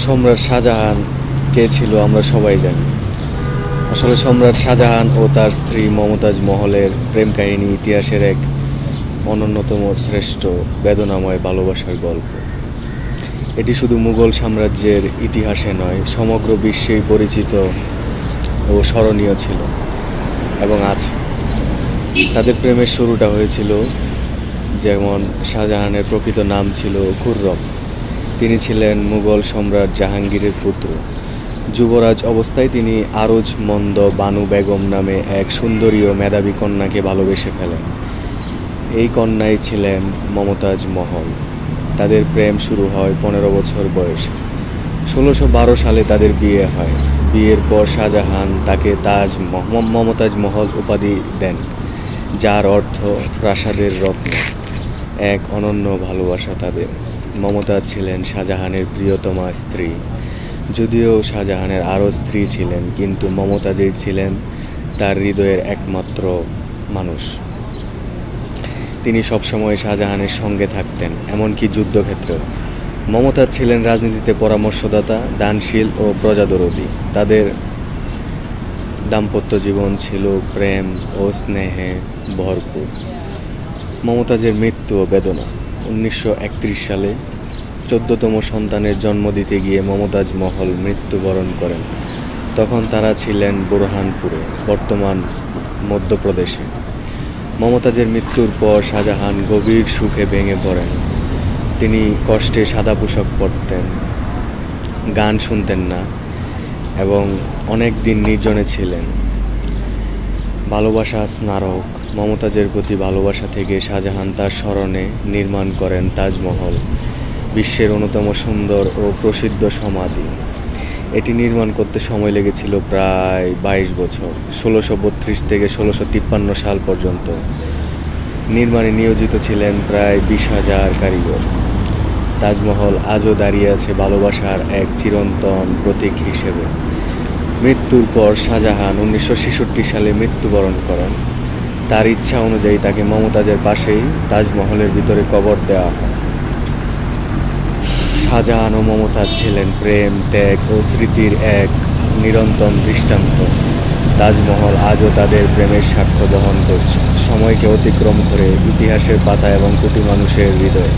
সম্রাট শাহজাহান কে ছিল আমরা সবাই জানি। আসলে সম্রাট শাহজাহান ও তার স্ত্রী মমতাজ মহলের প্রেম কাহিনী ইতিহাসের এক অন্যতম শ্রেষ্ঠ বেদনাময় ভালোবাসার গল্প। এটি শুধু মুঘল সাম্রাজ্যের ইতিহাসে নয়, সমগ্র বিশ্বেই পরিচিত ও স্মরণীয় ছিল এবং আছে। তাদের প্রেমের শুরুটা হয়েছিল, যেমন শাহজাহানের প্রকৃত নাম ছিল খুররম। তিনি ছিলেন মুঘল সম্রাট জাহাঙ্গীরের পুত্র। যুবরাজ অবস্থায় তিনি আরজ মন্দ বানু বেগম নামে এক সুন্দরী ও মেধাবী কন্যাকে ভালোবেসে ফেলেন। এই কন্যাই ছিলেন মমতাজ মহল। তাদের প্রেম শুরু হয় 15 বছর বয়সে। 1612 সালে তাদের বিয়ে হয়। বিয়ের পর শাহজাহান তাকে মমতাজ মহল উপাধি দেন, যার অর্থ প্রাসাদের রত্ন। এক অনন্য ভালোবাসা তাদের। মমতাজ ছিলেন শাহজাহানের প্রিয়তমা স্ত্রী। যদিও শাহজাহানের আরও স্ত্রী ছিলেন, কিন্তু মমতাজই ছিলেন তার হৃদয়ের একমাত্র মানুষ। তিনি সবসময় শাহজাহানের সঙ্গে থাকতেন, এমনকি যুদ্ধক্ষেত্রেও। মমতাজ ছিলেন রাজনীতিতে পরামর্শদাতা, দানশীল ও প্রজাদরদী। তাদের দাম্পত্য জীবন ছিল প্রেম ও স্নেহে ভরপুর। মমতাজের মৃত্যু ও বেদনা। 1931 সালে 14তম সন্তানের জন্ম দিতে গিয়ে মমতাজ মহল মৃত্যুবরণ করেন। তখন তারা ছিলেন বুরহানপুরে, বর্তমান মধ্যপ্রদেশে। মমতাজের মৃত্যুর পর শাহজাহান গভীর সুখে ভেঙে পড়েন। তিনি কষ্টে সাদা পোশাক পরতেন, গান শুনতেন না এবং অনেক দিন নির্জনে ছিলেন। ভালোবাসা স্মারক। মমতাজের প্রতি ভালোবাসা থেকে শাহজাহান তার স্মরণে নির্মাণ করেন তাজমহল, বিশ্বের অন্যতম সুন্দর ও প্রসিদ্ধ সমাধি। এটি নির্মাণ করতে সময় লেগেছিল প্রায় 22 বছর, 1632 থেকে 1653 সাল পর্যন্ত। নির্মাণে নিয়োজিত ছিলেন প্রায় 20,000 কারিগর। তাজমহল আজও দাঁড়িয়ে আছে ভালোবাসার এক চিরন্তন প্রতীক হিসেবে। মৃত্যুর পর শাহজাহান 1966 সালে মৃত্যুবরণ করেন। তার ইচ্ছা অনুযায়ী তাকে মমতাজের পাশেই তাজমহলের ভিতরে কবর দেওয়া হয়। শাহজাহান ও মমতাজ ছিলেন প্রেম, ত্যাগ ও স্মৃতির এক নিরন্তর দৃষ্টান্ত। তাজমহল আজও তাদের প্রেমের সাক্ষ্য বহন করছে, সময়কে অতিক্রম করে, ইতিহাসের পাতা এবং কোটি মানুষের হৃদয়ে।